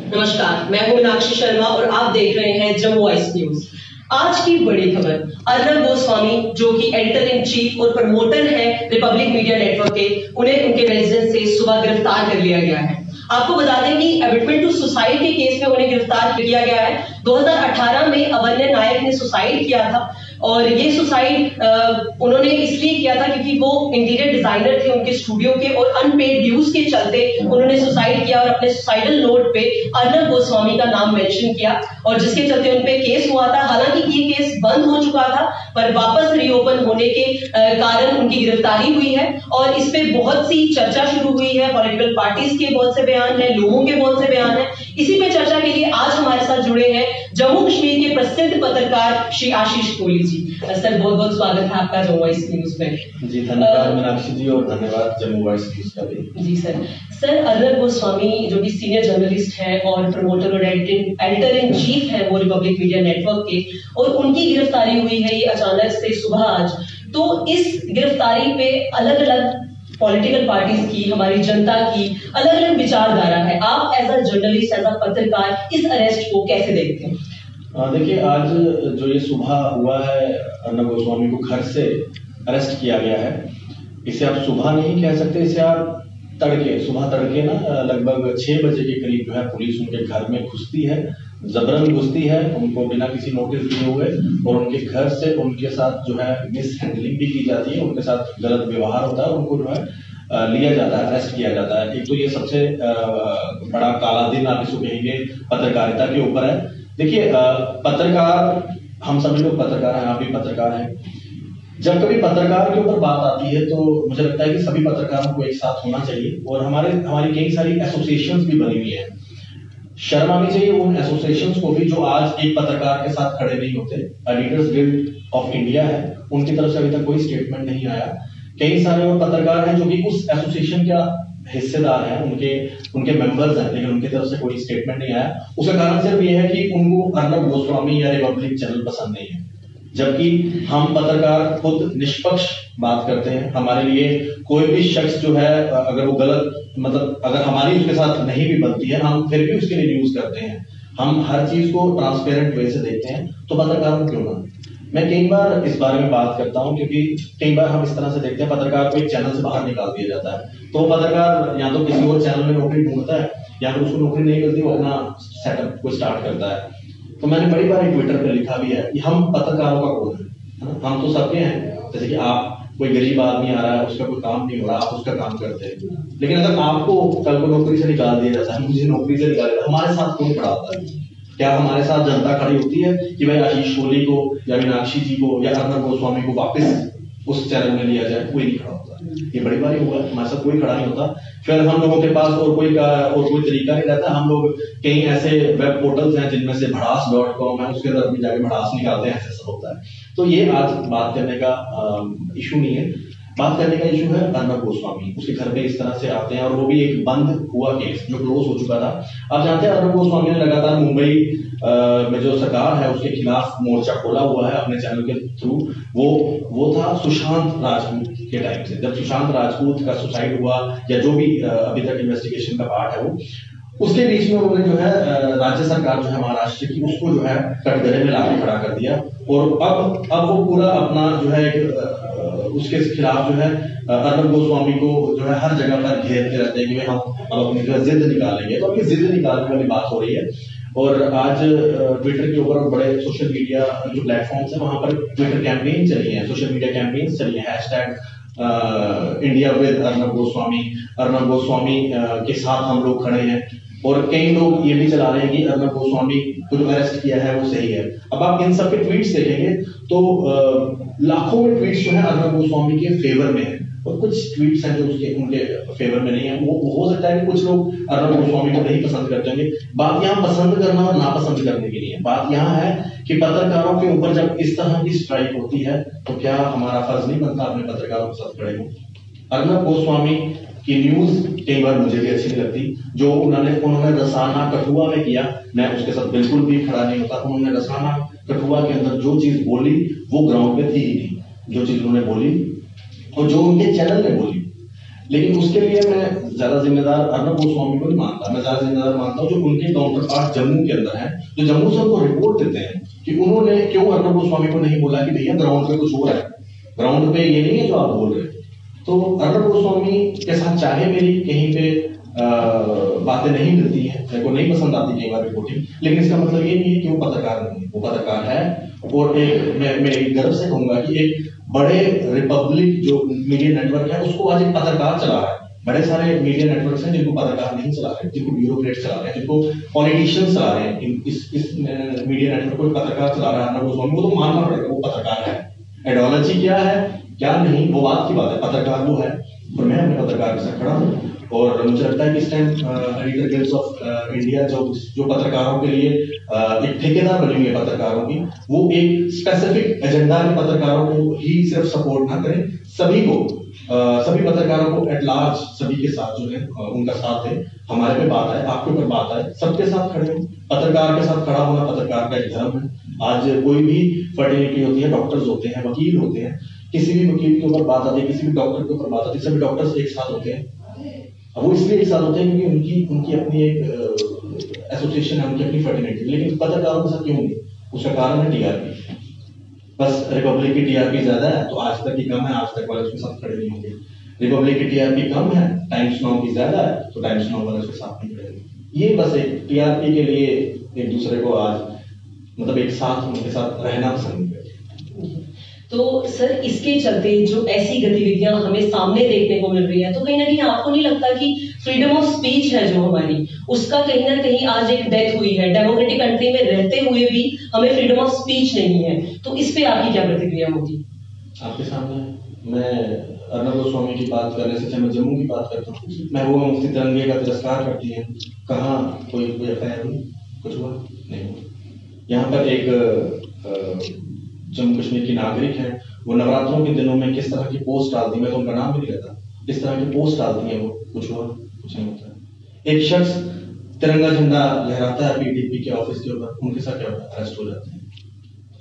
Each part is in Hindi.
नमस्कार, मैं हूं मीनाक्षी शर्मा और आप देख रहे हैं जम्मू वॉइस न्यूज। आज की बड़ी खबर, अर्नब गोस्वामी जो कि एडिटर इन चीफ और प्रमोटर है रिपब्लिक मीडिया नेटवर्क के, उन्हें उनके रेजिडेंस से सुबह गिरफ्तार कर लिया गया है। आपको बता दें कि एबिटमेंट टू सुसाइड के केस में उन्हें गिरफ्तार किया गया है। 2018 में अवन्य नायक ने सुसाइड किया था और ये सुसाइड उन्होंने इसलिए किया था क्योंकि वो इंटीरियर डिजाइनर थे उनके स्टूडियो के और अनपेड ड्यूज के चलते उन्होंने सुसाइड किया और अपने सुसाइडल नोट पे अर्नब गोस्वामी का नाम मेंशन किया और जिसके चलते उन पे केस हुआ था। हालांकि ये केस बंद हो चुका था पर वापस रीओपन होने के कारण उनकी गिरफ्तारी हुई है और इस पे बहुत सी चर्चा शुरू हुई है। पॉलिटिकल पार्टीज के बहुत से बयान है, लोगों के बहुत से बयान है। इसी पे चर्चा के लिए आज हमारे साथ जुड़े हैं जम्मू कश्मीर के प्रसिद्ध पत्रकार श्री आशीष कोहली जी। सर बहुत बहुत स्वागत है आपका जम्मू वॉइस न्यूज में। जी धन्यवाद मीनाक्षी जी और धन्यवाद जम्मू वॉइस न्यूज का भी। जी सर अर्नब गोस्वामी जो कि सीनियर जर्नलिस्ट है और प्रमोटर और एडिटर इन चीफ है वो रिपब्लिक मीडिया नेटवर्क के, और उनकी गिरफ्तारी हुई है ये अचानक से सुबह आज। तो इस गिरफ्तारी पे अलग अलग पॉलिटिकल पार्टीज की, हमारी जनता की अलग अलग विचारधारा है। आप as a journalist, as a पत्रकार इस अरेस्ट को कैसे देखते हैं? देखिए, आज जो ये सुबह हुआ है, अर्नब गोस्वामी को घर से अरेस्ट किया गया है। इसे आप सुबह नहीं कह सकते, इसे आप सुबह तड़के ना लगभग 6 बजे के करीब जो है पुलिस उनके घर में घुसती है, जबरन घुसती है, उनको बिना किसी नोटिस दिए हुए, और उनके घर से उनके साथ जो है मिस हैंडलिंग भी की जाती है, उनके साथ गलत व्यवहार होता है, उनको जो है लिया जाता है, अरेस्ट किया जाता है। एक तो ये सबसे बड़ा काला दिन आप इसको कहेंगे पत्रकारिता के ऊपर है। देखिए, पत्रकार, हम सभी लोग पत्रकार हैं, आप भी पत्रकार हैं। जब कभी पत्रकार के ऊपर बात आती है तो मुझे लगता है कि सभी पत्रकारों को एक साथ होना चाहिए, और हमारी कई सारी एसोसिएशंस भी बनी हुई है। शर्म आनी चाहिए उन एसोसिएशंस को भी जो आज एक पत्रकार के साथ खड़े नहीं होते। एडिटर्स गिल्ड ऑफ इंडिया है, उनकी तरफ से अभी तक कोई स्टेटमेंट नहीं आया। कई सारे और पत्रकार हैं जो कि उस एसोसिएशन का हिस्सेदार हैं, उनके मेंबर्स हैं, लेकिन उनकी तरफ से कोई स्टेटमेंट नहीं आया। उसका कारण सिर्फ ये है कि उनको अर्नब गोस्वामी या रिपब्लिक चैनल पसंद नहीं है, जबकि हम पत्रकार खुद निष्पक्ष बात करते हैं। हमारे लिए कोई भी शख्स जो है अगर वो गलत, मतलब अगर हमारी उसके साथ नहीं भी बनती है, हम फिर भी उसके लिए न्यूज करते हैं। हम हर चीज को ट्रांसपेरेंट वे से देखते हैं, तो पत्रकारों क्यों ना। मैं कई बार इस बारे में बात करता हूं क्योंकि कई बार हम इस तरह से देखते हैं पत्रकार को एक चैनल से बाहर निकाल दिया जाता है, तो पत्रकार या तो किसी और चैनल में नौकरी ढूंढता है या फिर उसको नौकरी नहीं मिलती, वो अपना सेटअप को स्टार्ट करता है। तो मैंने बड़ी बार ट्विटर पर लिखा भी है कि हम पत्रकारों का कौन है, हम तो सबके हैं। जैसे कि आप, कोई गरीब आदमी आ रहा है, उसका कोई काम नहीं हो रहा, आप उसका काम करते हैं, लेकिन अगर आपको कल को नौकरी से निकाल दिया जाता है, मुझे नौकरी से निकाल दिया, हमारे साथ कौन खड़ा होता है? क्या हमारे साथ जनता खड़ी होती है कि भाई आशीष कोहली को या मीनाक्षी जी को या अर्नब गोस्वामी को वापस उस चैनल में लिया जाए? कोई नहीं खड़ा होता। ये बड़ी बारी हुआ है, हमारे साथ कोई खड़ा नहीं होता। फिर हम लोगों के पास और कोई तरीका नहीं रहता। हम लोग कई ऐसे वेब पोर्टल्स हैं जिनमें से भड़ास.com है, उसके अंदर भी जाके भड़ास निकालते हैं, ऐसा होता है। तो ये आज बात करने का इशू नहीं है। बात करने का इशू है अर्नब गोस्वामी, उसके घर पे इस तरह से आते हैं, और वो भी एक बंद हुआ केस जो क्लोज हो चुका था। आप जानते हैं अर्नब गोस्वामी ने लगातार मुंबई में जो सरकार है उसके खिलाफ मोर्चा खोला हुआ है अपने चैनल के थ्रू। वो था सुशांत राजपूत के टाइम से, जब सुशांत राजपूत का सुसाइड हुआ या जो भी अभी तक इन्वेस्टिगेशन का पार्ट है वो, उसके बीच में उन्होंने जो है राज्य सरकार जो है महाराष्ट्र की, उसको जो है कटघरे में लाके खड़ा कर दिया, और अब वो पूरा अपना जो है उसके खिलाफ जो है अर्नब गोस्वामी को जो है हर जगह पर घेरते रहते हैं कि हम अब अपनी जो है जिद निकालेंगे। तो अभी जिद निकालने वाली बात हो रही है, और आज ट्विटर के ऊपर बड़े सोशल मीडिया जो प्लेटफॉर्म्स है वहां पर ट्विटर कैंपेन चली है, सोशल मीडिया कैंपेन चली है, hashtag India with Arnab Goswami के साथ हम लोग खड़े हैं। और कई लोग ये भी चला रहे हैं कि अर्नब गोस्वामी को जो अरेस्ट किया है वो सही है। अब आप इन सब के ट्वीट्स देखेंगे तो लाखों में ट्वीट्स जो है अर्नब गोस्वामी के फेवर में है, और कुछ ट्वीट्स हैं जो उनके फेवर में नहीं है। वो हो सकता है कि कुछ लोग अर्नब गोस्वामी को नहीं पसंद करते होंगे। बात यहाँ पसंद करना और नापसंद करने की नहीं है, बात यहाँ है कि पत्रकारों के ऊपर जब इस तरह की स्ट्राइक होती है तो क्या हमारा फर्ज नहीं बनता अपने पत्रकारों के साथ खड़े हो। अर्नब गोस्वामी की न्यूज कई बार मुझे भी अच्छी नहीं लगती, जो उन्होंने रसाना कठुआ में किया, मैं उसके साथ बिल्कुल भी खड़ा नहीं होता। उन्होंने रसाना कठुआ के अंदर जो चीज बोली वो ग्राउंड पे थी ही नहीं, जो चीज उन्होंने बोली और जो उनके चैनल ने बोली लेकिन उसके लिए मैं ज्यादा जिम्मेदार अर्नब गोस्वामी को नहीं मानता। मैं ज्यादा जिम्मेदार मानता हूँ जो उनके काउंटर पार्ट जम्मू के अंदर है, जो जम्मू से उनको रिपोर्ट देते हैं कि उन्होंने क्यों अर्नब गोस्वामी को नहीं बोला कि भैया ग्राउंड पे कुछ हो रहा है, ग्राउंड पे ये नहीं है जो आप बोल रहे हैं। तो अर्नब गोस्वामी के साथ चाहे मेरी कहीं पे बातें नहीं मिलती हैं, मेरे को नहीं पसंद आती कई बार रिपोर्टिंग, लेकिन इसका मतलब ये नहीं है कि वो पत्रकार नहीं है, वो पत्रकार है। और एक मैं एक गर्व से कहूंगा कि एक बड़े रिपब्लिक जो मीडिया नेटवर्क है उसको आज एक पत्रकार चला रहा है। बड़े सारे मीडिया नेटवर्क्स हैं जिनको पत्रकार नहीं चला रहे, जिनको ब्यूरोक्रेट चला रहे हैं, जिनको पॉलिटिशियंस चला रहे हैं। इस मीडिया नेटवर्क को पत्रकार चला रहा है अर्नब गोस्वामी को, तो मानना पड़ेगा वो पत्रकार है। आइडियोलॉजी क्या है क्या नहीं वो बात की बात है, पत्रकार वो है और मैं अपने पत्रकार के साथ खड़ा हूँ। और मुझे लगता है कि इस time editor guilds of India जो पत्रकारों के लिए एक ठेकेदार बनी हुई है पत्रकारों की, वो एक स्पेसिफिक एजेंडा के पत्रकारों को ही सिर्फ सपोर्ट ना करें, सभी को सभी पत्रकारों को एट लार्ज सभी के साथ जो है उनका साथ है। हमारे पे बात है, आपके ऊपर बात है, सबके साथ खड़े हो। पत्रकार के साथ खड़ा होना पत्रकार का एक धर्म है। आज कोई भी फर्टिलिटी होती है, डॉक्टर्स होते हैं, वकील होते हैं, किसी भी वकील के ऊपर बात आती है, किसी भी डॉक्टर के ऊपर बात आती है, सभी डॉक्टर्स एक साथ होते हैं। वो इसलिए एक साथ होते हैं क्योंकि उनकी अपनी एक एसोसिएशन है, उनकी अपनी फर्टिलिटी। लेकिन पत्रकारों के साथ क्यों नहीं? उसका कारण है टीआरपी। बस रिपब्लिक की टीआरपी ज्यादा है तो आज तक की कम है, आज तक वाले उसके साथ खड़े नहीं होंगे। रिपब्लिक की टीआरपी कम है, टाइम्स नाउ की ज्यादा है तो टाइम्स नाउ वाले उसके साथ नहीं खड़े होंगे। ये बस एक टीआरपी के लिए एक दूसरे को आज मतलब एक साथ उनके साथ रहना पसंद नहीं करते। तो सर इसके चलते जो ऐसी गतिविधियां हमें सामने देखने को मिल रही है, तो कहीं ना कहीं आपको नहीं लगता कि फ्रीडम ऑफ स्पीच है जो हमारी, उसका कहीं ना कहीं आज एक डेथ हुई है? डेमोक्रेटिक कंट्री में रहते हुए भी हमें फ्रीडम ऑफ स्पीच नहीं है, तो इस पे आपकी क्या प्रतिक्रिया होगी? आपके सामने मैं अर्नब गोस्वामी की बात करने से मैं जम्मू की बात करता हूँ। महबूबा मुफ्ती तिरंगे का तिरस्कार करती है, कहाँ कोई एफआईआर हुई? कुछ हुआ नहीं हुआ। यहाँ पर एक जम्मू कश्मीर की नागरिक है, वो नवरात्रों के दिनों में किस तरह की पोस्ट डालती है, मैं तो उनका नाम भी नहीं लेता, किस तरह की पोस्ट डालती है वो, कुछ हुआ? कुछ नहीं होता। एक शख्स तिरंगा झंडा लहराता है पीडीपी के ऑफिस के ऊपर, उनके साथ क्या होता है? अरेस्ट हो जाते हैं।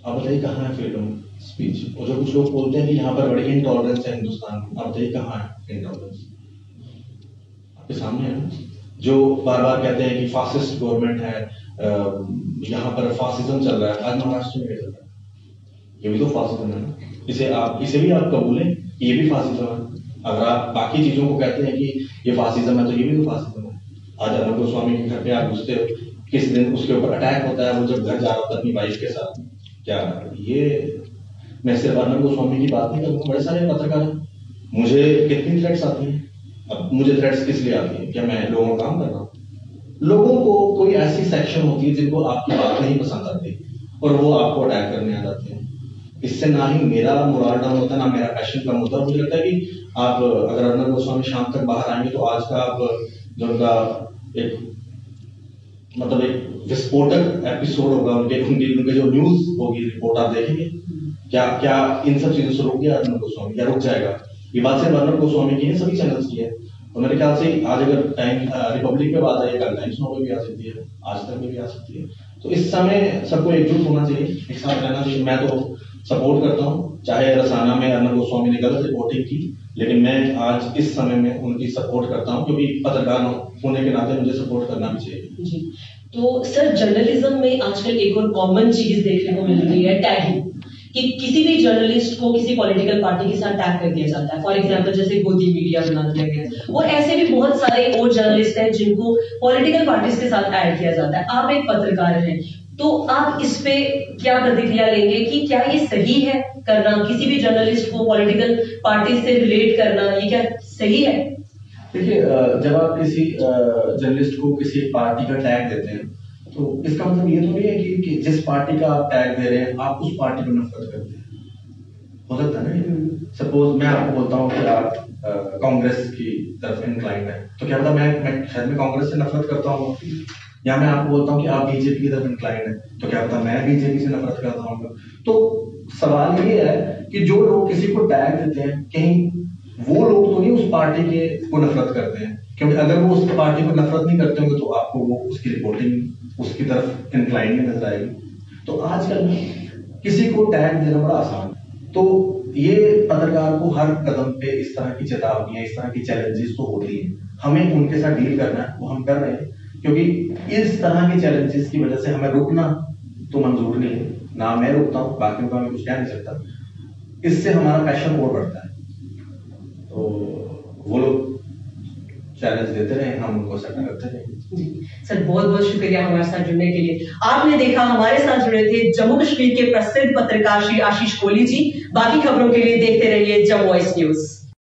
आप बताइए कहाँ है फ्रीडम स्पीच? और जो कुछ लोग बोलते हैं कि यहाँ पर बड़ी इंटॉलरेंस है हिंदुस्तान में, आप बताइए कहाँ है इंटॉलरेंस? आपके सामने है। जो बार बार कहते हैं कि फासिस्ट गवर्नमेंट है, यहाँ पर फासिज्म चल रहा है, आज महाराष्ट्र में क्या चल रहा है? ये भी तो फासिज्म है ना। इसे भी आप कबूलें, ये भी फासिज्म है। अगर आप बाकी चीजों को कहते हैं कि ये फासिज्म है तो ये भी तो फासिज्म है। आज अर्नब गोस्वामी के घर पे आप घुसते हो, किस दिन उसके ऊपर अटैक होता है, वो जब घर जा रहा होता है अपनी वाइफ के साथ। क्या ये मैं सिर्फ अर्नब गोस्वामी की बात नहीं करूंगा, बड़े सारे पत्रकार हैं, मुझे कितनी थ्रेट्स आती हैं। अब मुझे थ्रेट्स किस लिए आती है? क्या मैं लोगों का काम कर रहा हूँ? लोगों को कोई ऐसी सेक्शन होती है जिनको आपकी बात नहीं पसंद आती और वो आपको अटैक करने आ जाते हैं। इससे ना ही मेरा मोरल डाउन होता है, ना मेरा पैशन कम होता है। मुझे लगता है कि आप अगर अर्नब गोस्वामी शाम तक बाहर आएंगे तो आज का आप जो उनका एक मतलब एक विस्फोटक एपिसोड होगा, उनके जो न्यूज होगी, रिपोर्ट आप देखेंगे। क्या इन सब चीजों से रुक गया अर्नब गोस्वामी? क्या रुक जाएगा? ये बात सिर्फ अर्नब गोस्वामी की है, सभी चैनल्स की है। और मेरे ख्याल से आज अगर टाइम रिपब्लिक पे बात आई, कल टाइम्स नाउ पे भी आ सकती है, आज तक में भी आ सकती है। तो इस समय सबको एकजुट होना चाहिए, एक साथ रहना चाहिए। मैं तो सपोर्ट करता हूँ, चाहे रसाना में अर्नब गोस्वामी ने गलत रिपोर्टिंग की, लेकिन मैं आज इस समय में उनकी सपोर्ट करता हूँ, क्योंकि पत्रकार होने के नाते मुझे सपोर्ट करना भी चाहिए। जी। तो सर जर्नलिज्म में आजकल एक और कॉमन चीज देखने को मिल रही है, टैगिंग, कि किसी भी जर्नलिस्ट को किसी पॉलिटिकल पार्टी के साथ टैग कर दिया जाता है। फॉर एग्जांपल जैसे गोदी मीडिया बना दिया गया, और ऐसे भी बहुत सारे और जर्नलिस्ट हैं जिनको पॉलिटिकल पार्टीज के साथ ऐड किया जाता है। आप एक पत्रकार हैं, तो आप इस पे क्या प्रतिक्रिया लेंगे कि क्या ये सही है करना, किसी भी जर्नलिस्ट को पॉलिटिकल पार्टी से रिलेट करना, ये क्या सही है? देखिए, जब आप किसी जर्नलिस्ट को किसी पार्टी का टैग देते हैं तो इसका मतलब ये तो नहीं है कि जिस पार्टी का आप टैग दे रहे हैं आप उस पार्टी को नफरत करते हैं। हो सकता है ना, सपोज मैं आपको बोलता हूँ कि आप कांग्रेस की तरफ इंक्लाइंड है, तो क्या पता मैं शायद में कांग्रेस से नफरत करता हूँ, या मैं आपको बोलता हूँ कि आप बीजेपी की तरफ इंक्लाइंड है, तो क्या पता मैं बीजेपी से नफरत करता हूँ। तो सवाल ये है कि जो लोग किसी को टैग देते हैं, कहीं वो लोग तो नहीं उस पार्टी के को नफरत करते हैं, क्योंकि अगर वो उस पार्टी को नफरत नहीं करते होंगे तो आपको वो उसकी रिपोर्टिंग उसकी तरफ इंक्लाइंड नहीं नजर आएगी। तो आजकल किसी को टैग देना बड़ा आसान, तो ये पत्रकार को हर कदम पे इस तरह की चेतावनियां, इस तरह की चैलेंजेस तो होती है, हमें उनके साथ डील करना है, वो हम कर रहे हैं, क्योंकि इस तरह के चैलेंजेस की वजह से हमें रुकना तो मंजूर नहीं है, ना मैं रुकता हूँ, बाकियों का मैं कुछ कह नहीं सकता, इससे हमारा पैशन और बढ़ता है। तो वो लोग चैलेंज देते रहे, हम उनको एक्सेप्ट करते रहे। जी सर, बहुत बहुत शुक्रिया हमारे साथ जुड़ने के लिए। आपने देखा हमारे साथ जुड़े थे जम्मू कश्मीर के प्रसिद्ध पत्रकार श्री आशीष कोहली जी। बाकी खबरों के लिए देखते रहिए जम्मू वॉइस न्यूज।